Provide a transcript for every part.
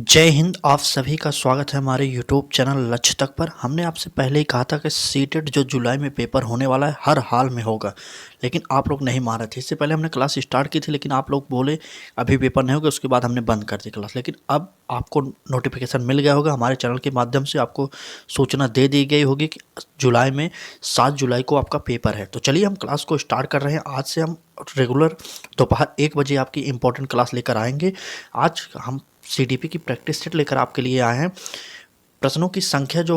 जय हिंद। आप सभी का स्वागत है हमारे यूट्यूब चैनल लक्ष्य तक पर। हमने आपसे पहले ही कहा था कि सीटेट जो जुलाई में पेपर होने वाला है हर हाल में होगा, लेकिन आप लोग नहीं मान रहे थे। इससे पहले हमने क्लास स्टार्ट की थी, लेकिन आप लोग बोले अभी पेपर नहीं होगा, उसके बाद हमने बंद कर दी क्लास। लेकिन अब आपको नोटिफिकेशन मिल गया होगा, हमारे चैनल के माध्यम से आपको सूचना दे दी गई होगी कि जुलाई में 7 जुलाई को आपका पेपर है। तो चलिए हम क्लास को स्टार्ट कर रहे हैं। आज से हम रेगुलर दोपहर 1 बजे आपकी इंपॉर्टेंट क्लास लेकर आएंगे। आज हम सीडीपी की प्रैक्टिस सेट लेकर आपके लिए आए हैं। प्रश्नों की संख्या जो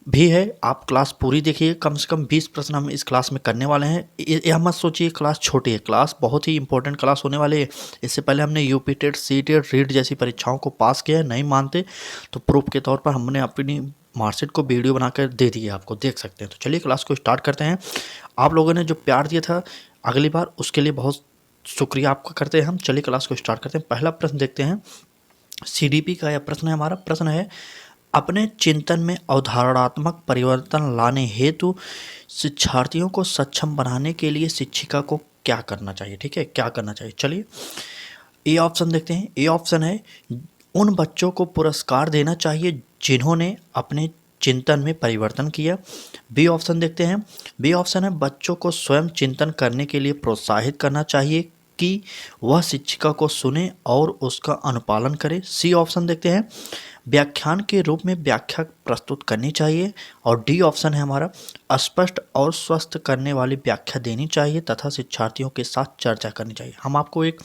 भी है, आप क्लास पूरी देखिए। कम से कम 20 प्रश्न हम इस क्लास में करने वाले हैं। यह मत सोचिए क्लास छोटी है, क्लास बहुत ही इंपॉर्टेंट क्लास होने वाली है। इससे पहले हमने UP TET, C TET, REET जैसी परीक्षाओं को पास किया है। नहीं मानते तो प्रूफ के तौर पर हमने अपनी मार्कशीट को वीडियो बनाकर दे दी है, आपको देख सकते हैं। तो चलिए क्लास को स्टार्ट करते हैं। आप लोगों ने जो प्यार दिया था अगली बार, उसके लिए बहुत शुक्रिया आपका करते हैं हम। चलिए क्लास को स्टार्ट करते हैं। पहला प्रश्न देखते हैं। सीडीपी का यह प्रश्न है, हमारा प्रश्न है, अपने चिंतन में अवधारणात्मक परिवर्तन लाने हेतु शिक्षार्थियों को सक्षम बनाने के लिए शिक्षिका को क्या करना चाहिए। ठीक है, क्या करना चाहिए। चलिए ए ऑप्शन देखते हैं। ए ऑप्शन है, उन बच्चों को पुरस्कार देना चाहिए जिन्होंने अपने चिंतन में परिवर्तन किया। बी ऑप्शन देखते हैं। बी ऑप्शन है, बच्चों को स्वयं चिंतन करने के लिए प्रोत्साहित करना चाहिए कि वह शिक्षिका को सुने और उसका अनुपालन करे। सी ऑप्शन देखते हैं, व्याख्यान के रूप में व्याख्या प्रस्तुत करनी चाहिए। और डी ऑप्शन है हमारा, स्पष्ट और स्वस्थ करने वाली व्याख्या देनी चाहिए तथा शिक्षार्थियों के साथ चर्चा करनी चाहिए। हम आपको एक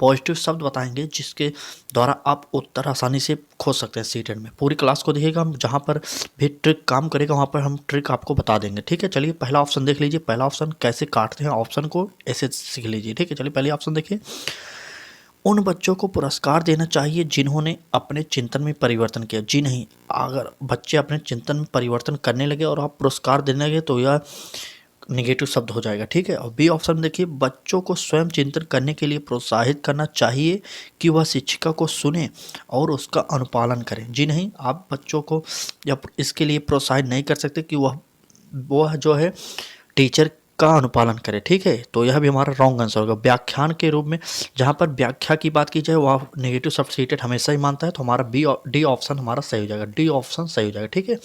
पॉजिटिव शब्द बताएंगे जिसके द्वारा आप उत्तर आसानी से खोज सकते हैं सीटेट में। पूरी क्लास को देखिएगा, हम जहाँ पर भी ट्रिक काम करेगा वहाँ पर हम ट्रिक आपको बता देंगे। ठीक है, चलिए पहला ऑप्शन देख लीजिए। पहला ऑप्शन कैसे काटते हैं ऑप्शन को, ऐसे सीख लीजिए। ठीक है, चलिए पहले ऑप्शन देखिए। उन बच्चों को पुरस्कार देना चाहिए जिन्होंने अपने चिंतन में परिवर्तन किया। जी नहीं, अगर बच्चे अपने चिंतन में परिवर्तन करने लगे और आप पुरस्कार देने लगे तो यह निगेटिव शब्द हो जाएगा। ठीक है। और बी ऑप्शन देखिए, बच्चों को स्वयं चिंतन करने के लिए प्रोत्साहित करना चाहिए कि वह शिक्षिका को सुने और उसका अनुपालन करें। जी नहीं, आप बच्चों को या इसके लिए प्रोत्साहित नहीं कर सकते कि वह जो है टीचर का अनुपालन करे। ठीक है, तो यह भी हमारा रॉन्ग आंसर होगा। व्याख्यान के रूप में जहाँ पर व्याख्या की बात की जाए वह नेगेटिव शब्द सीटेट हमेशा ही मानता है, तो हमारा डी ऑप्शन हमारा सही हो जाएगा। डी ऑप्शन सही हो जाएगा। ठीक है,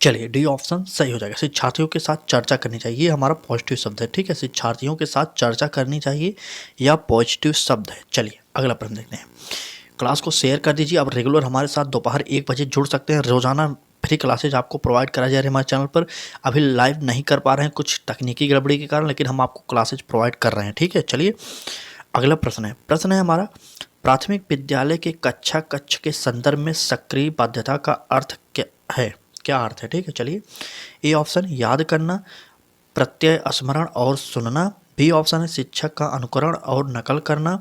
चलिए डी ऑप्शन सही हो जाएगा। शिक्षार्थियों के साथ चर्चा करनी चाहिए, ये हमारा पॉजिटिव शब्द है। ठीक है, शिक्षार्थियों के साथ चर्चा करनी चाहिए, यह पॉजिटिव शब्द है। चलिए अगला प्रश्न देखते हैं। क्लास को शेयर कर दीजिए। अब रेगुलर हमारे साथ दोपहर 1 बजे जुड़ सकते हैं। रोजाना फ्री क्लासेज आपको प्रोवाइड कराई जा रही है हमारे चैनल पर। अभी लाइव नहीं कर पा रहे हैं कुछ तकनीकी गड़बड़ी के कारण, लेकिन हम आपको क्लासेज प्रोवाइड कर रहे हैं। ठीक है, चलिए अगला प्रश्न है हमारा, प्राथमिक विद्यालय के कक्षा कक्ष के संदर्भ में सक्रिय बाध्यता का अर्थ क्या है। क्या अर्थ है। ठीक है, चलिए ए ऑप्शन याद करना, प्रत्यय स्मरण और सुनना। बी ऑप्शन है शिक्षक का अनुकरण और नकल करना।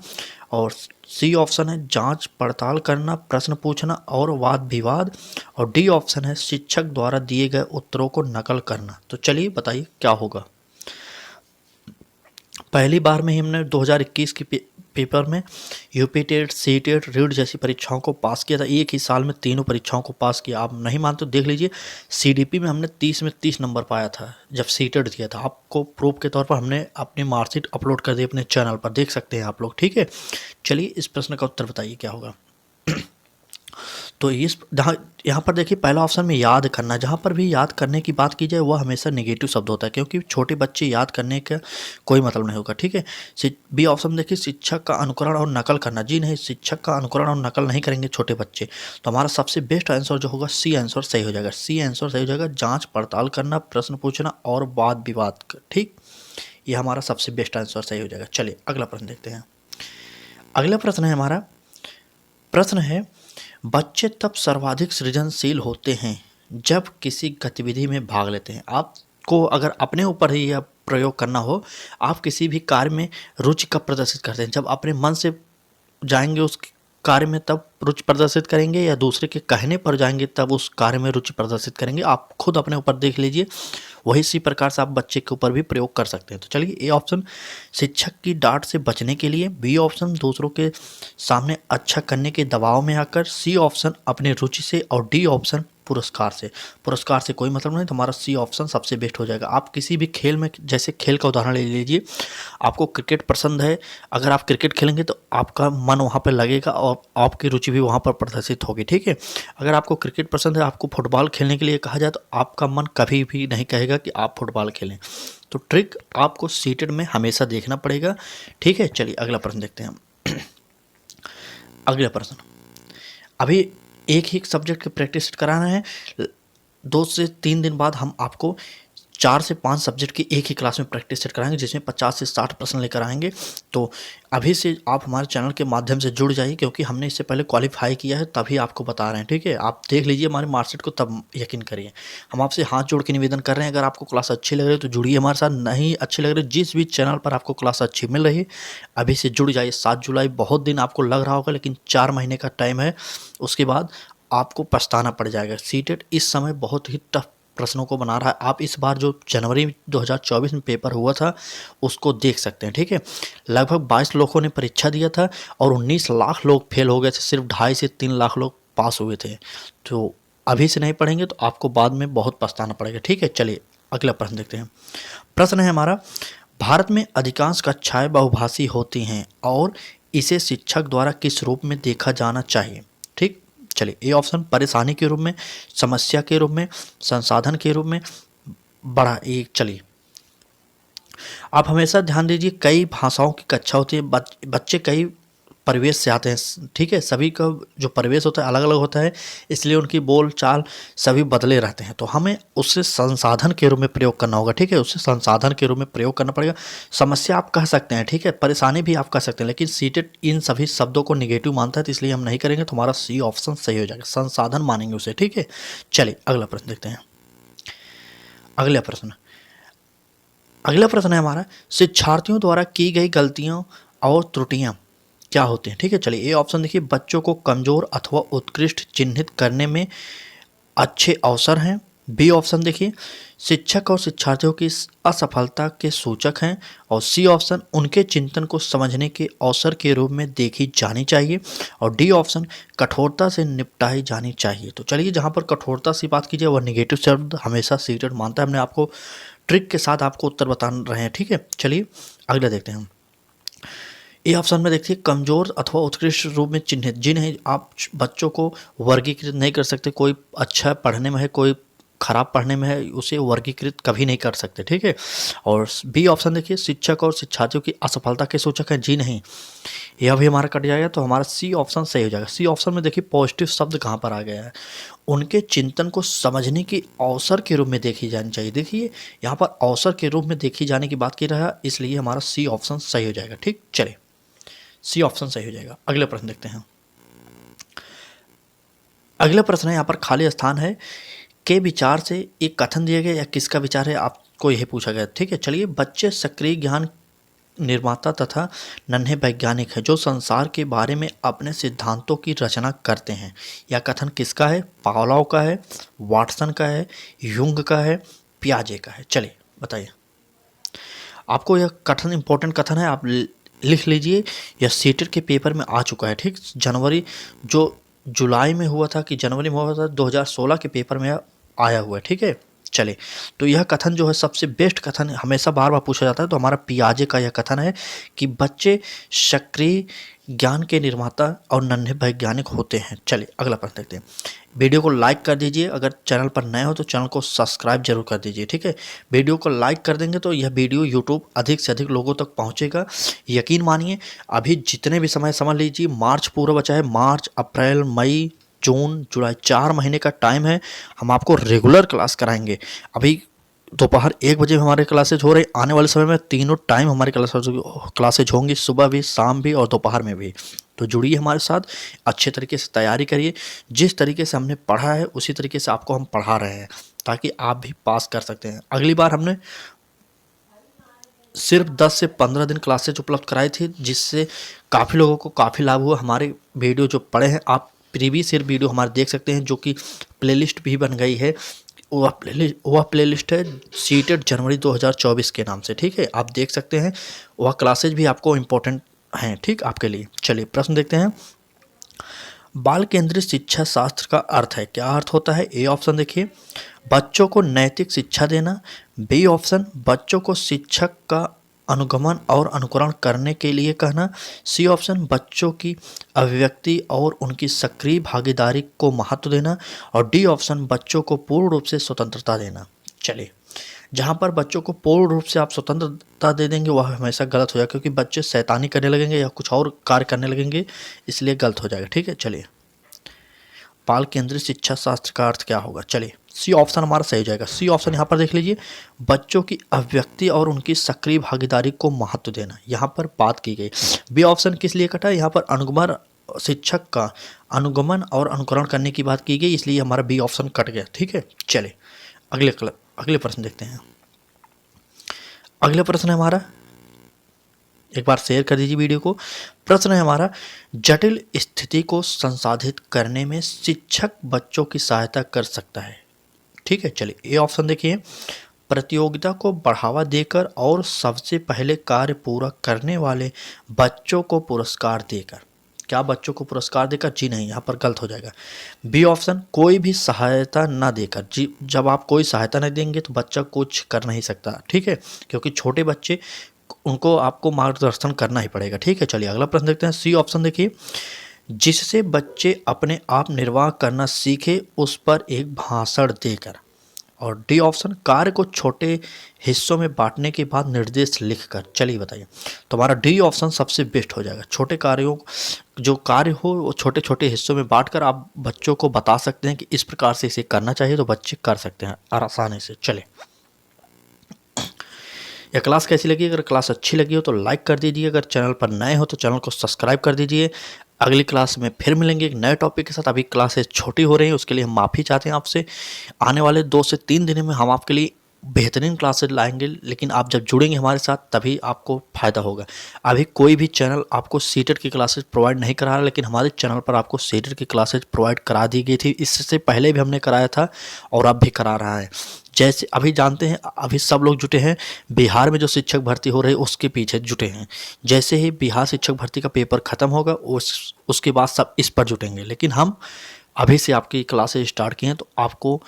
और सी ऑप्शन है जांच पड़ताल करना, प्रश्न पूछना और वाद विवाद। और डी ऑप्शन है शिक्षक द्वारा दिए गए उत्तरों को नकल करना। तो चलिए बताइए क्या होगा। पहली बार में ही हमने 2021 की पेपर में UP TET, C TET, REET जैसी परीक्षाओं को पास किया था। एक ही साल में तीनों परीक्षाओं को पास किया। आप नहीं मानते तो देख लीजिए, सीडीपी में हमने 30 में 30 नंबर पाया था जब सी टेट दिया था। आपको प्रूफ के तौर पर हमने अपनी मार्कशीट अपलोड कर दी अपने चैनल पर, देख सकते हैं आप लोग। ठीक है, चलिए इस प्रश्न का उत्तर बताइए क्या होगा। तो इस यहाँ पर देखिए पहला ऑप्शन में याद करना, जहाँ पर भी याद करने की बात की जाए वह हमेशा नेगेटिव शब्द होता है, क्योंकि छोटे बच्चे याद करने का कोई मतलब नहीं होगा। ठीक है, बी ऑप्शन देखिए शिक्षक का अनुकरण और नकल करना। जी नहीं, शिक्षक का अनुकरण और नकल नहीं करेंगे छोटे बच्चे। तो हमारा सबसे बेस्ट आंसर जो होगा सी आंसर सही हो जाएगा। सी आंसर सही हो जाएगा, जाँच पड़ताल करना, प्रश्न पूछना और वाद विवाद। ठीक, ये हमारा सबसे बेस्ट आंसर सही हो जाएगा। चलिए अगला प्रश्न देखते हैं। अगला प्रश्न है हमारा, प्रश्न है, बच्चे तब सर्वाधिक सृजनशील होते हैं जब किसी गतिविधि में भाग लेते हैं। आपको अगर अपने ऊपर ही यह प्रयोग करना हो, आप किसी भी कार्य में रुचि कब प्रदर्शित करते हैं। जब अपने मन से जाएंगे उस कार्य में तब रुचि प्रदर्शित करेंगे, या दूसरे के कहने पर जाएंगे तब उस कार्य में रुचि प्रदर्शित करेंगे। आप खुद अपने ऊपर देख लीजिए, वही इसी प्रकार से आप बच्चे के ऊपर भी प्रयोग कर सकते हैं। तो चलिए ए ऑप्शन शिक्षक की डांट से बचने के लिए, बी ऑप्शन दूसरों के सामने अच्छा करने के दबाव में आकर, सी ऑप्शन अपनी रुचि से और डी ऑप्शन पुरस्कार से। पुरस्कार से कोई मतलब नहीं, तो हमारा सी ऑप्शन सबसे बेस्ट हो जाएगा। आप किसी भी खेल में, जैसे खेल का उदाहरण ले लीजिए, आपको क्रिकेट पसंद है, अगर आप क्रिकेट खेलेंगे तो आपका मन वहाँ पर लगेगा और आपकी रुचि भी वहाँ पर प्रदर्शित होगी, ठीक है। अगर आपको क्रिकेट पसंद है, आपको फुटबॉल खेलने के लिए कहा जाए तो आपका मन कभी भी नहीं कहेगा कि आप फुटबॉल खेलें। तो ट्रिक आपको सीटेड में हमेशा देखना पड़ेगा, ठीक है। चलिए अगला प्रश्न देखते हैं हम। अगला प्रश्न, अभी एक ही सब्जेक्ट की प्रैक्टिस कराना है, 2 से 3 दिन बाद हम आपको 4 से 5 सब्जेक्ट की एक ही क्लास में प्रैक्टिस सेट कराएंगे, जिसमें 50 से 60 प्रश्न लेकर आएंगे। तो अभी से आप हमारे चैनल के माध्यम से जुड़ जाइए, क्योंकि हमने इससे पहले क्वालिफाई किया है, तभी आपको बता रहे हैं, ठीक है। आप देख लीजिए हमारे मार्कशीट को, तब यकीन करिए। हम आपसे हाथ जोड़ के निवेदन कर रहे हैं, अगर आपको क्लास अच्छी लग रही है तो जुड़िए हमारे साथ, नहीं अच्छी लग रही है, जिस भी चैनल पर आपको क्लास अच्छी मिल रही है अभी से जुड़ जाइए। 7 जुलाई बहुत दिन आपको लग रहा होगा, लेकिन 4 महीने का टाइम है, उसके बाद आपको पछताना पड़ जाएगा। सीटेट इस समय बहुत ही टफ प्रश्नों को बना रहा है। आप इस बार जो जनवरी 2024 में पेपर हुआ था उसको देख सकते हैं, ठीक है। लगभग 22 लोगों ने परीक्षा दिया था और 19 लाख लोग फेल हो गए थे, सिर्फ 2.5 से 3 लाख लोग पास हुए थे। तो अभी से नहीं पढ़ेंगे तो आपको बाद में बहुत पछताना पड़ेगा, ठीक है। चलिए अगला प्रश्न देखते हैं। प्रश्न है हमारा, भारत में अधिकांश कक्षाएं बहुभाषी होती हैं और इसे शिक्षक द्वारा किस रूप में देखा जाना चाहिए, ठीक। चलिए ए ऑप्शन परेशानी के रूप में, समस्या के रूप में, संसाधन के रूप में, बड़ा एक। चलिए आप हमेशा ध्यान दीजिए, कई भाषाओं की कक्षा होती है, बच्चे कई परिवेश से आते हैं, ठीक है। सभी का जो परिवेश होता है अलग अलग होता है, इसलिए उनकी बोल चाल सभी बदले रहते हैं। तो हमें उससे संसाधन के रूप में प्रयोग करना होगा, ठीक है। उससे संसाधन के रूप में प्रयोग करना पड़ेगा। समस्या आप कह सकते हैं, ठीक है, परेशानी भी आप कह सकते हैं, लेकिन सीटेट इन सभी शब्दों को निगेटिव मानता है, तो इसलिए हम नहीं करेंगे। तो हमारा सी ऑप्शन सही हो जाएगा, संसाधन मानेंगे उसे, ठीक है। चलिए अगला प्रश्न देखते हैं। अगला प्रश्न है हमारा, शिक्षार्थियों द्वारा की गई गलतियां और त्रुटियां क्या होते हैं, ठीक है। चलिए ए ऑप्शन देखिए, बच्चों को कमजोर अथवा उत्कृष्ट चिन्हित करने में अच्छे अवसर हैं। बी ऑप्शन देखिए, शिक्षक और शिक्षार्थियों की असफलता के सूचक हैं। और सी ऑप्शन, उनके चिंतन को समझने के अवसर के रूप में देखी जानी चाहिए। और डी ऑप्शन, कठोरता से निपटाई जानी चाहिए। तो चलिए जहाँ पर कठोरता से बात कीजिए वह निगेटिव शब्द हमेशा सीटेट मानता है। हमने आपको ट्रिक के साथ आपको उत्तर बता रहे हैं, ठीक है। चलिए अगला देखते हैं हम। ए ऑप्शन में देखिए, कमजोर अथवा उत्कृष्ट रूप में चिन्हित, जिन्हें आप बच्चों को वर्गीकृत नहीं कर सकते। कोई अच्छा पढ़ने में है, कोई खराब पढ़ने में है, उसे वर्गीकृत कभी नहीं कर सकते, ठीक है। और बी ऑप्शन देखिए, शिक्षक और शिक्षार्थियों की असफलता के सूचक हैं, जी नहीं, यह भी हमारा कट जाएगा। तो हमारा सी ऑप्शन सही हो जाएगा। सी ऑप्शन में देखिए पॉजिटिव शब्द कहाँ पर आ गया है, उनके चिंतन को समझने के अवसर के रूप में देखी जानी चाहिए। देखिए यहाँ पर अवसर के रूप में देखी जाने की बात की रहा है, इसलिए हमारा सी ऑप्शन सही हो जाएगा, ठीक। चलिए सी ऑप्शन सही हो जाएगा। अगला प्रश्न देखते हैं। अगला प्रश्न है यहाँ पर, खाली स्थान है के विचार से एक कथन दिया गया या किसका विचार है, आपको यही पूछा गया, ठीक है। चलिए, बच्चे सक्रिय ज्ञान निर्माता तथा नन्हे वैज्ञानिक हैं जो संसार के बारे में अपने सिद्धांतों की रचना करते हैं। यह कथन किसका है, पावलोव का है, वाटसन का है, युंग का है, पियाजे का है। चलिए बताइए, आपको यह कथन इंपॉर्टेंट कथन है, आप लिख लीजिए। यह सीटेट के पेपर में आ चुका है, ठीक। जनवरी जो जुलाई में हुआ था कि जनवरी में हुआ था, 2016 के पेपर में आया हुआ है, ठीक है। चले, तो यह कथन जो है सबसे बेस्ट कथन हमेशा बार बार पूछा जाता है, तो हमारा पियाजे का यह कथन है कि बच्चे सक्रिय ज्ञान के निर्माता और नन्हे वैज्ञानिक होते हैं। चलिए अगला प्रश्न देखते हैं। वीडियो को लाइक कर दीजिए, अगर चैनल पर नए हो तो चैनल को सब्सक्राइब जरूर कर दीजिए, ठीक है। वीडियो को लाइक कर देंगे तो यह वीडियो यूट्यूब अधिक से अधिक लोगों तक पहुंचेगा। यकीन मानिए, अभी जितने भी समय समझ लीजिए, मार्च पूरा बचा है, मार्च, अप्रैल, मई, जून, जुलाई, 4 महीने का टाइम है। हम आपको रेगुलर क्लास कराएंगे। अभी दोपहर 1 बजे हमारे क्लासेज हो रहे, आने वाले समय में तीनों टाइम हमारी क्लासेज होंगी, सुबह भी, शाम भी और दोपहर में भी। तो जुड़िए हमारे साथ, अच्छे तरीके से तैयारी करिए। जिस तरीके से हमने पढ़ा है उसी तरीके से आपको हम पढ़ा रहे हैं, ताकि आप भी पास कर सकते हैं। अगली बार हमने सिर्फ 10 से 15 दिन क्लासेज उपलब्ध कराई थी, जिससे काफ़ी लोगों को काफ़ी लाभ हुआ। हमारे वीडियो जो पड़े हैं, आप प्रीवियस ईयर वीडियो हमारे देख सकते हैं, जो कि प्लेलिस्ट भी बन गई है। वह प्लेलिस्ट है सीटेट जनवरी 2024 के नाम से, ठीक है। आप देख सकते हैं, वह क्लासेज भी आपको इम्पोर्टेंट हैं, ठीक, आपके लिए। चलिए प्रश्न देखते हैं। बाल केंद्रित शिक्षा शास्त्र का अर्थ है, क्या अर्थ होता है? ए ऑप्शन देखिए, बच्चों को नैतिक शिक्षा देना। बी ऑप्शन, बच्चों को शिक्षक का अनुगमन और अनुकरण करने के लिए कहना। सी ऑप्शन, बच्चों की अभिव्यक्ति और उनकी सक्रिय भागीदारी को महत्व देना। और डी ऑप्शन, बच्चों को पूर्ण रूप से स्वतंत्रता देना। चलिए, जहाँ पर बच्चों को पूर्ण रूप से आप स्वतंत्रता दे देंगे वह हमेशा गलत हो जाएगा, क्योंकि बच्चे शैतानी करने लगेंगे या कुछ और कार्य करने लगेंगे, इसलिए गलत हो जाएगा। ठीक है, चलिए, बाल केंद्रित शिक्षा शास्त्र का अर्थ क्या होगा? चलिए, सी ऑप्शन हमारा सही हो जाएगा। सी ऑप्शन यहाँ पर देख लीजिए, बच्चों की अभिव्यक्ति और उनकी सक्रिय भागीदारी को महत्व देना, यहाँ पर बात की गई। बी ऑप्शन किस लिए कटा? यहाँ पर अनुगमन, शिक्षक का अनुगमन और अनुकरण करने की बात की गई, इसलिए हमारा बी ऑप्शन कट गया। ठीक है, चलिए अगले प्रश्न देखते हैं। अगला प्रश्न है हमारा, एक बार शेयर कर दीजिए वीडियो को। प्रश्न है हमारा, जटिल स्थिति को संसाधित करने में शिक्षक बच्चों की सहायता कर सकता है। ठीक है, चलिए, ए ऑप्शन देखिए, प्रतियोगिता को बढ़ावा देकर और सबसे पहले कार्य पूरा करने वाले बच्चों को पुरस्कार देकर। क्या बच्चों को पुरस्कार देकर? जी नहीं, यहाँ पर गलत हो जाएगा। बी ऑप्शन, कोई भी सहायता ना देकर। जी, जब आप कोई सहायता नहीं देंगे तो बच्चा कुछ कर नहीं सकता। ठीक है, क्योंकि छोटे बच्चे, उनको आपको मार्गदर्शन करना ही पड़ेगा। ठीक है, चलिए अगला प्रश्न देखते हैं। सी ऑप्शन देखिए, जिससे बच्चे अपने आप निर्वाह करना सीखे उस पर एक भाषण देकर। और डी ऑप्शन, कार्य को छोटे हिस्सों में बांटने के बाद निर्देश लिखकर। चलिए बताइए, तो हमारा डी ऑप्शन सबसे बेस्ट हो जाएगा। छोटे कार्यों, जो कार्य हो वो छोटे छोटे हिस्सों में बांटकर आप बच्चों को बता सकते हैं कि इस प्रकार से इसे करना चाहिए, तो बच्चे कर सकते हैं आसानी से। चले, यह क्लास कैसी लगी? अगर क्लास अच्छी लगी हो तो लाइक कर दीजिए, अगर चैनल पर नए हो तो चैनल को सब्सक्राइब कर दीजिए। अगली क्लास में फिर मिलेंगे एक नए टॉपिक के साथ। अभी क्लासेस छोटी हो रही हैं, उसके लिए हम माफ़ी चाहते हैं आपसे। आने वाले 2 से 3 दिन में हम आपके लिए बेहतरीन क्लासेस लाएंगे, लेकिन आप जब जुड़ेंगे हमारे साथ तभी आपको फ़ायदा होगा। अभी कोई भी चैनल आपको सीटेट की क्लासेस प्रोवाइड नहीं करा रहा, लेकिन हमारे चैनल पर आपको सीटेट की क्लासेस प्रोवाइड करा दी गई थी। इससे पहले भी हमने कराया था और अब भी करा रहा है। जैसे अभी जानते हैं, अभी सब लोग जुटे हैं बिहार में जो शिक्षक भर्ती हो रही है उसके पीछे जुटे हैं। जैसे ही बिहार शिक्षक भर्ती का पेपर ख़त्म होगा उसके बाद सब इस पर जुटेंगे। लेकिन हम अभी से आपकी क्लासेस स्टार्ट किए हैं, तो आपको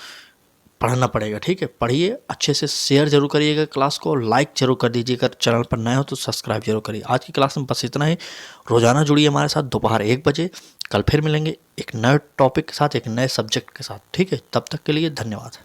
पढ़ना पड़ेगा। ठीक है, पढ़िए अच्छे से, शेयर जरूर करिएगा क्लास को, लाइक जरूर कर दीजिएगा। चैनल पर नए हो तो सब्सक्राइब जरूर करिए। आज की क्लास में बस इतना ही। रोजाना जुड़िए हमारे साथ दोपहर 1 बजे। कल फिर मिलेंगे एक नए टॉपिक के साथ, एक नए सब्जेक्ट के साथ। ठीक है, तब तक के लिए धन्यवाद।